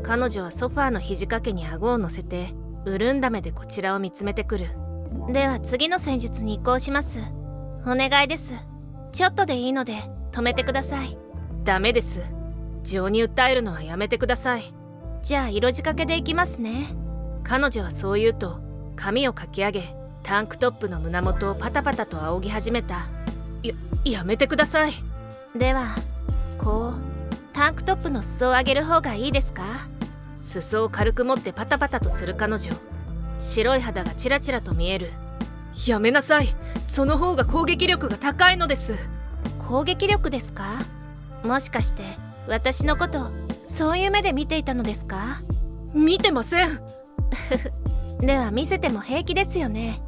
彼女はソファーの肘掛けに顎を乗せて潤んだ目でこちらを見つめてくる。では次の戦術に移行します。お願いです。ちょっとでいいので止めてください。ダメです。情に訴えるのはやめてください。じゃあ色仕掛けでいきますね。彼女はそう言うと髪をかき上げ、タンクトップの胸元をパタパタと仰ぎ始めた。やめてください。ではこうタンクトップの裾を上げる方がいいですか？裾を軽く持ってパタパタとする彼女。白い肌がチラチラと見える。やめなさい。その方が攻撃力が高いのです。攻撃力ですか？もしかして私のことそういう目で見ていたのですか？見てません。では見せても平気ですよね？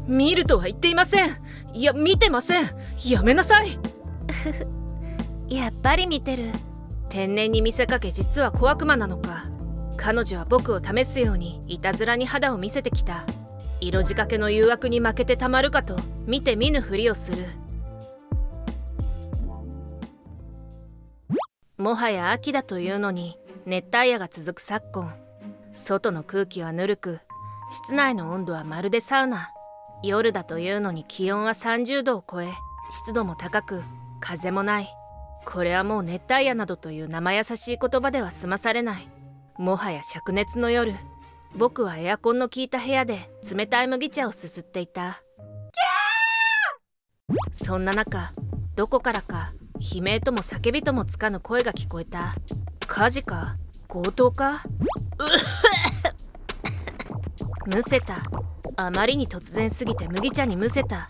見るとは言っていません。いや、見てません。やめなさい。やっぱり見てる。天然に見せかけ実は小悪魔なのか。彼女は僕を試すようにいたずらに肌を見せてきた。色仕掛けの誘惑に負けてたまるかと見て見ぬふりをする。もはや秋だというのに熱帯夜が続く昨今。外の空気はぬるく、室内の温度はまるでサウナ。夜だというのに気温は30度を超え、湿度も高く風もない。これはもう熱帯夜などという生優しい言葉では済まされない。もはや灼熱の夜、僕はエアコンの効いた部屋で冷たい麦茶をすすっていた。そんな中、どこからか悲鳴とも叫びともつかぬ声が聞こえた。火事か？強盗か？むせた。あまりに突然すぎて麦茶にむせた。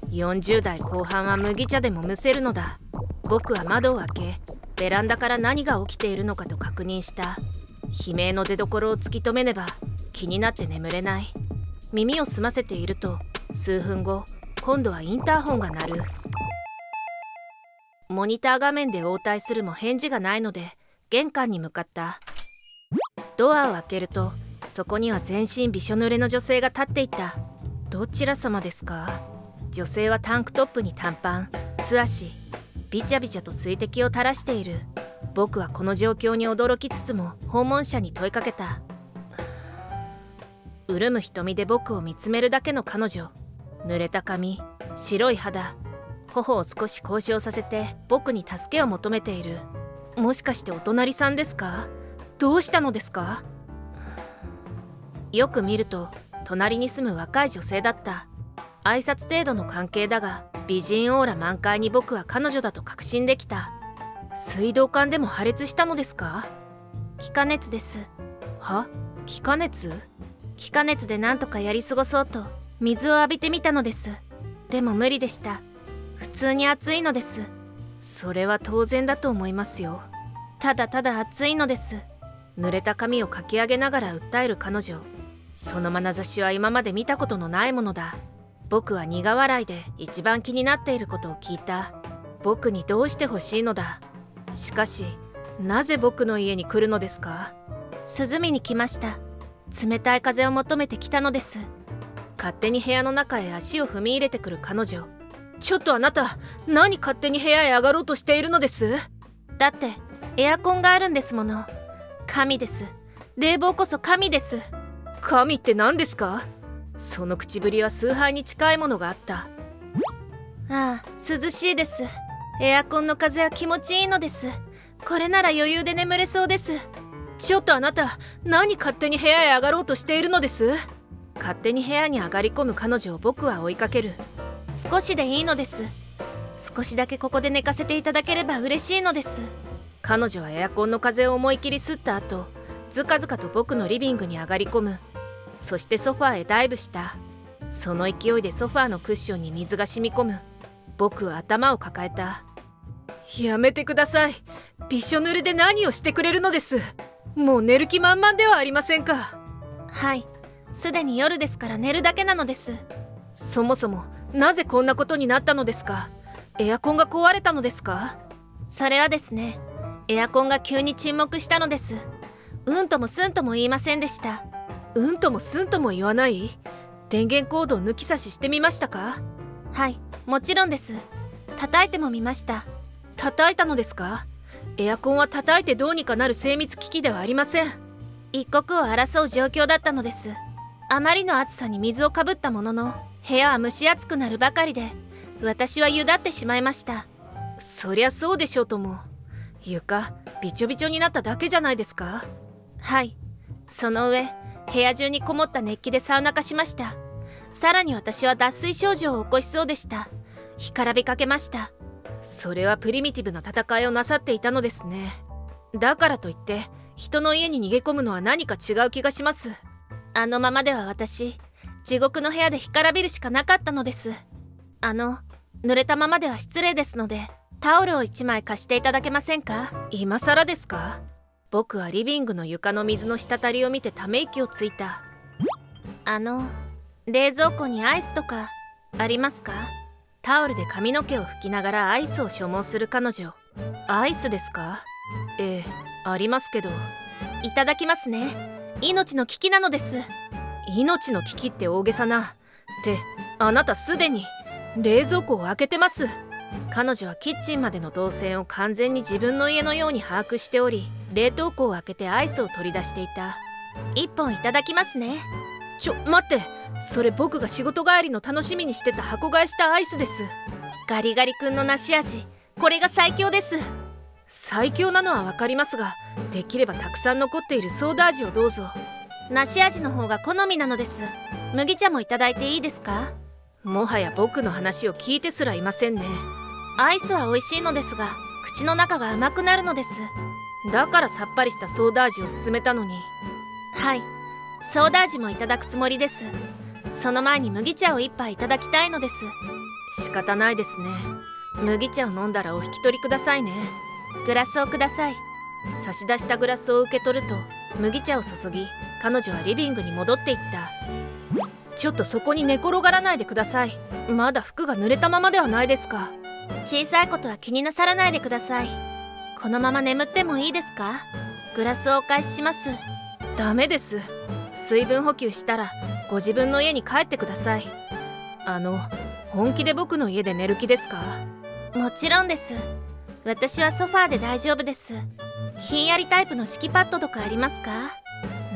40代後半は麦茶でもむせるのだ。僕は窓を開け、ベランダから何が起きているのかと確認した。悲鳴の出所を突き止めねば気になって眠れない。耳を澄ませていると数分後、今度はインターホンが鳴る。モニター画面で応対するも返事がないので玄関に向かった。ドアを開けるとそこには全身びしょ濡れの女性が立っていた。どちら様ですか？女性はタンクトップに短パン、素足、ビチャビチャと水滴を垂らしている。僕はこの状況に驚きつつも訪問者に問いかけた。潤む瞳で僕を見つめるだけの彼女。濡れた髪、白い肌、頬を少し交渉させて僕に助けを求めている。もしかしてお隣さんですか？どうしたのですか？よく見ると隣に住む若い女性だった。挨拶程度の関係だが美人オーラ満開に僕は彼女だと確信できた。水道管でも破裂したのですか？気化熱です。は？気化熱？気化熱でなんとかやり過ごそうと水を浴びてみたのです。でも無理でした。普通に暑いのです。それは当然だと思いますよ。ただただ暑いのです。濡れた髪をかき上げながら訴える彼女。その眼差しは今まで見たことのないものだ。僕は苦笑いで一番気になっていることを聞いた。僕にどうしてほしいのだ。しかし、なぜ僕の家に来るのですか？涼みに来ました。冷たい風を求めて来たのです。勝手に部屋の中へ足を踏み入れてくる彼女。ちょっとあなた、何勝手に部屋へ上がろうとしているのです？だってエアコンがあるんですもの。神です。冷房こそ神です。神って何ですか？その口ぶりは崇拝に近いものがあった。ああ、涼しいです。エアコンの風は気持ちいいのです。これなら余裕で眠れそうです。ちょっとあなた、何勝手に部屋へ上がろうとしているのです？勝手に部屋に上がり込む彼女を僕は追いかける。少しでいいのです。少しだけここで寝かせていただければ嬉しいのです。彼女はエアコンの風を思い切り吸った後、ずかずかと僕のリビングに上がり込む。そしてソファーへダイブした。その勢いでソファーのクッションに水が染み込む。僕は頭を抱えた。やめてください。びしょ濡れで何をしてくれるのです。もう寝る気満々ではありませんか。はい、すでに夜ですから寝るだけなのです。そもそもなぜこんなことになったのですか？エアコンが壊れたのですか？それはですね、エアコンが急に沈黙したのです。うんともすんとも言いませんでした。うんともすんとも言わない？電源コードを抜き差ししてみましたか？はい、もちろんです。叩いてもみました。叩いたのですか？エアコンは叩いてどうにかなる精密機器ではありません。一刻を争う状況だったのです。あまりの暑さに水をかぶったものの、部屋は蒸し暑くなるばかりで、私は湯だってしまいました。そりゃそうでしょうとも。床びちょびちょになっただけじゃないですか。はい。その上、部屋中にこもった熱気でサウナ化しました。さらに私は脱水症状を起こしそうでした。干からびかけました。それはプリミティブな戦いをなさっていたのですね。だからといって人の家に逃げ込むのは何か違う気がします。あのままでは私、地獄の部屋で干からびるしかなかったのです。濡れたままでは失礼ですので、タオルを1枚貸していただけませんか？今更ですか？僕はリビングの床の水の滴りを見てため息をついた。冷蔵庫にアイスとかありますか？タオルで髪の毛を拭きながらアイスを所望する彼女。アイスですか？ええ、ありますけど。いただきますね。命の危機なのです。命の危機って大げさな。ってあなたすでに冷蔵庫を開けてます。彼女はキッチンまでの動線を完全に自分の家のように把握しており、冷凍庫を開けてアイスを取り出していた。1本いただきますね。待って、それ僕が仕事帰りの楽しみにしてた箱買いしたアイスです。ガリガリ君の梨味、これが最強です。最強なのは分かりますが、できればたくさん残っているソーダ味をどうぞ。梨味の方が好みなのです。麦茶もいただいていいですか？もはや僕の話を聞いてすらいませんね。アイスは美味しいのですが、口の中が甘くなるのです。だからさっぱりしたソーダ味を勧めたのに。はい、ソーダ味もいただくつもりです。その前に麦茶を1杯いただきたいのです。仕方ないですね。麦茶を飲んだらお引き取りくださいね。グラスをください。差し出したグラスを受け取ると麦茶を注ぎ、彼女はリビングに戻っていった。ちょっとそこに寝転がらないでください。まだ服が濡れたままではないですか。小さいことは気になさらないでください。このまま眠ってもいいですか？グラスをお返しします。ダメです。水分補給したらご自分の家に帰ってください。本気で僕の家で寝る気ですか？もちろんです。私はソファーで大丈夫です。ひんやりタイプの敷きパッドとかありますか？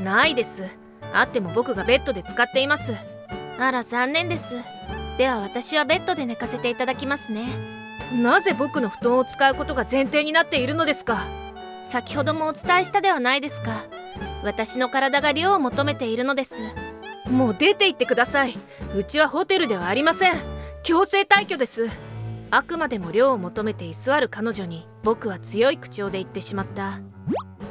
ないです。あっても僕がベッドで使っています。あら残念です。では私はベッドで寝かせていただきますね。なぜ僕の布団を使うことが前提になっているのですか？先ほどもお伝えしたではないですか。私の体が涼を求めているのです。もう出て行ってください。うちはホテルではありません。強制退去です。あくまでも涼を求めて居座る彼女に僕は強い口調で言ってしまった。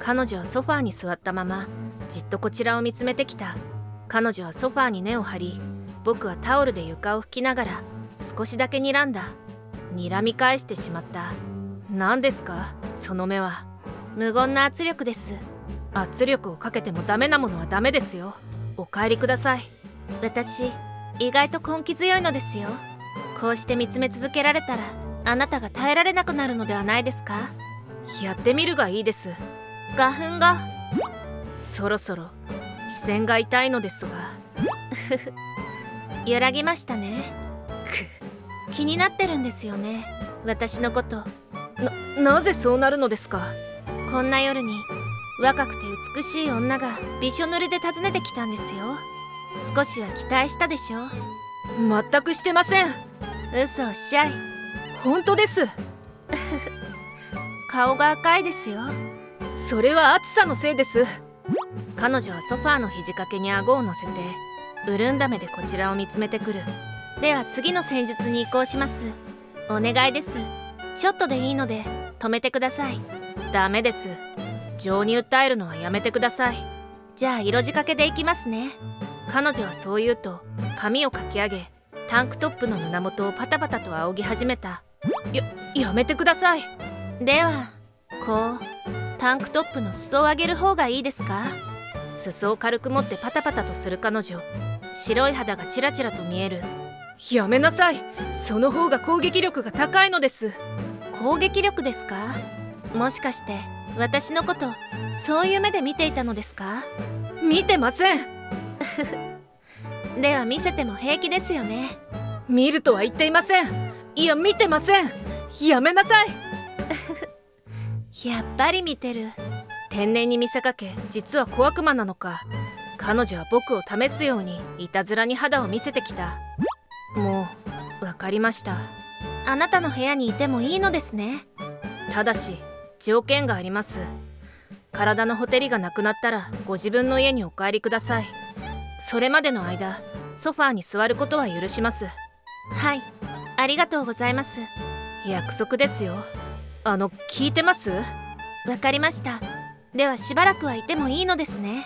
彼女はソファーに座ったままじっとこちらを見つめてきた。彼女はソファーに根を張り、僕はタオルで床を拭きながら少しだけ睨んだ。睨み返してしまった。何ですかその目は。無言の圧力です。圧力をかけてもダメなものはダメですよ。お帰りください。私意外と根気強いのですよ。こうして見つめ続けられたらあなたが耐えられなくなるのではないですか？やってみるがいいです。画粉がそろそろ視線が痛いのですが揺らぎましたね。気になってるんですよね、私のこと。なぜそうなるのですか？こんな夜に若くて美しい女がびしょ濡れで訪ねてきたんですよ。少しは期待したでしょ？全くしてません。嘘おっしゃい。本当です。顔が赤いですよ。それは暑さのせいです。彼女はソファーの肘掛けに顎を乗せて潤んだ目でこちらを見つめてくる。では次の戦術に移行します。お願いです。ちょっとでいいので止めてください。ダメです。情に訴えるのはやめてください。じゃあ色仕掛けでいきますね。彼女はそう言うと髪をかき上げ、タンクトップの胸元をパタパタと仰ぎ始めた。やめてください。ではこうタンクトップの裾を上げる方がいいですか？裾を軽く持ってパタパタとする彼女。白い肌がチラチラと見える。やめなさい。その方が攻撃力が高いのです。攻撃力ですか？もしかして私のことそういう目で見ていたのですか？見てません。では見せても平気ですよね？見るとは言っていません。いや見てません。やめなさい。やっぱり見てる。天然に見せかけ実は小悪魔なのか、彼女は僕を試すようにいたずらに肌を見せてきた。もう分かりました。あなたの部屋にいてもいいのですね。ただし条件があります。体のほてりがなくなったらご自分の家にお帰りください。それまでの間ソファーに座ることは許します。はい、ありがとうございます。約束ですよ。聞いてます？わかりました。ではしばらくはいてもいいのですね。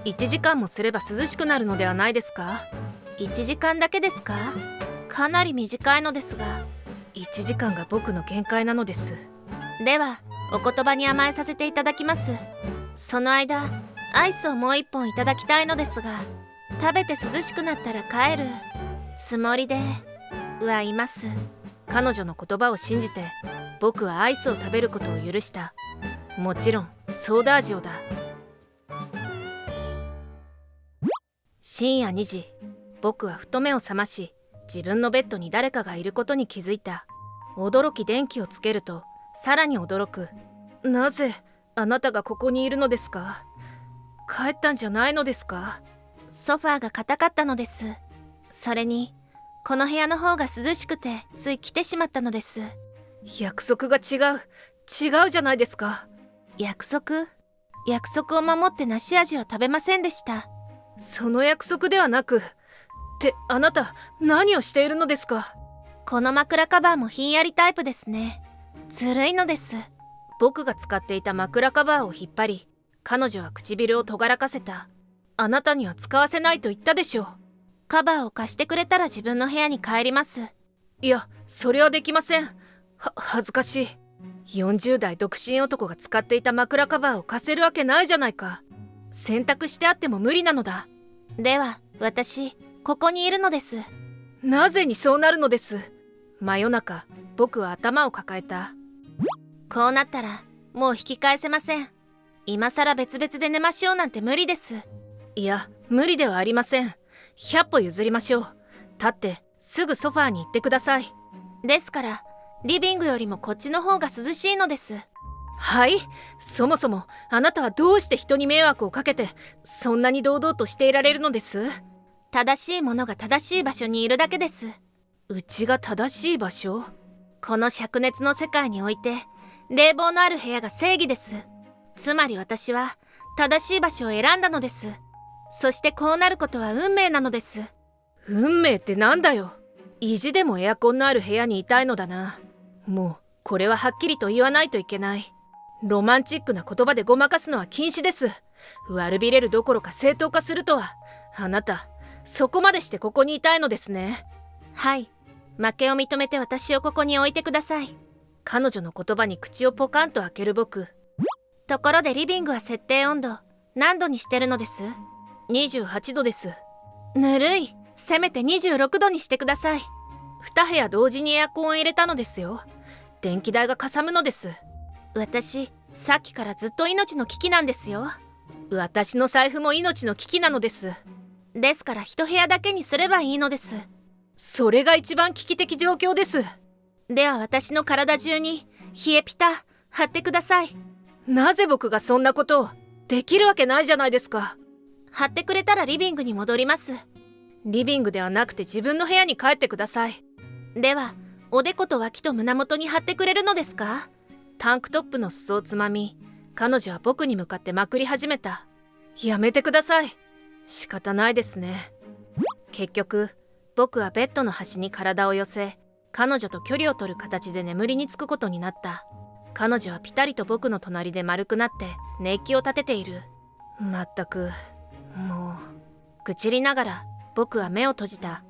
1時間もすれば涼しくなるのではないですか？1時間だけですか？かなり短いのですが。1時間が僕の限界なのです。ではお言葉に甘えさせていただきます。その間アイスをもう1本いただきたいのですが、食べて涼しくなったら帰るつもりではいます。彼女の言葉を信じて僕はアイスを食べることを許した。もちろんソーダ味をだ。深夜2時、僕はふと目を覚まし、自分のベッドに誰かがいることに気づいた。驚き電気をつけるとさらに驚く。なぜあなたがここにいるのですか？帰ったんじゃないのですか？ソファーが硬かったのです。それにこの部屋の方が涼しくてつい来てしまったのです。約束が違うじゃないですか。約束を守って梨味を食べませんでした。その約束ではなく、ってあなた何をしているのですか？この枕カバーもひんやりタイプですね。ずるいのです。僕が使っていた枕カバーを引っ張り、彼女は唇を尖らかせた。あなたには使わせないと言ったでしょう。カバーを貸してくれたら自分の部屋に帰ります。いや、それはできません。恥ずかしい。40代独身男が使っていた枕カバーを貸せるわけないじゃないか。洗濯してあっても無理なのだ。では私ここにいるのです。なぜにそうなるのです？真夜中、僕は頭を抱えた。こうなったらもう引き返せません。今さら別々で寝ましょうなんて無理です。いや、無理ではありません。100歩譲りましょう。立ってすぐソファーに行ってください。ですからリビングよりもこっちの方が涼しいのです。はい、そもそもあなたはどうして人に迷惑をかけてそんなに堂々としていられるのです？正しいものが正しい場所にいるだけです。うちが正しい場所？この灼熱の世界において冷房のある部屋が正義です。つまり私は正しい場所を選んだのです。そしてこうなることは運命なのです。運命ってなんだよ。意地でもエアコンのある部屋にいたいのだな。もうこれははっきりと言わないといけない。ロマンチックな言葉でごまかすのは禁止です。悪びれるどころか正当化するとは。あなたそこまでしてここにいたいのですね。はい、負けを認めて私をここに置いてください。彼女の言葉に口をポカンと開ける僕。ところでリビングは設定温度何度にしてるのです？ 28度です。ぬるい。せめて26度にしてください。2部屋同時にエアコンを入れたのですよ。電気代がかさむのです。私さっきからずっと命の危機なんですよ。私の財布も命の危機なのです。ですから一部屋だけにすればいいのです。それが一番危機的状況です。では私の体中に冷えピタ貼ってください。なぜ僕がそんなことを？できるわけないじゃないですか。貼ってくれたらリビングに戻ります。リビングではなくて自分の部屋に帰ってください。ではおでこと脇と胸元に貼ってくれるのですか？タンクトップの裾をつまみ、彼女は僕に向かってまくり始めた。やめてください。仕方ないですね。結局僕はベッドの端に体を寄せ、彼女と距離を取る形で眠りにつくことになった。彼女はピタリと僕の隣で丸くなって寝息を立てている。まったくもう。愚痴りながら僕は目を閉じた。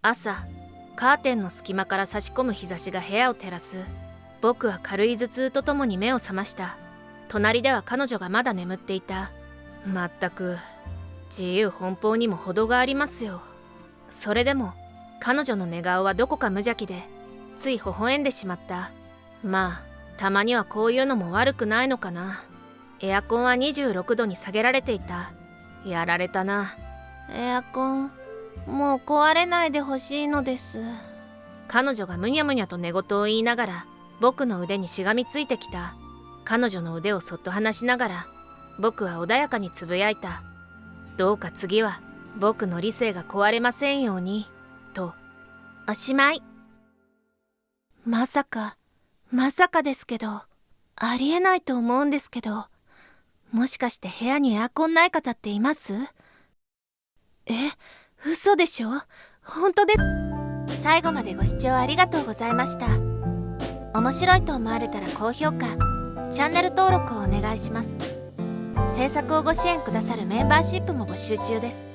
朝、カーテンの隙間から差し込む日差しが部屋を照らす。僕は軽い頭痛とともに目を覚ました。隣では彼女がまだ眠っていた。まったく自由奔放にも程がありますよ。それでも彼女の寝顔はどこか無邪気で、つい微笑んでしまった。まあたまにはこういうのも悪くないのかな。エアコンは26度に下げられていた。やられたな。エアコンもう壊れないでほしいのです。彼女がむにゃむにゃと寝言を言いながら僕の腕にしがみついてきた彼女の腕をそっと離しながら、僕は穏やかにつぶやいた。どうか次は僕の理性が壊れませんようにと。おしまい。まさかですけど、ありえないと思うんですけど、もしかして部屋にエアコンない方っています？嘘でしょ？本当で。最後までご視聴ありがとうございました。面白いと思われたら高評価、チャンネル登録をお願いします。制作をご支援くださるメンバーシップも募集中です。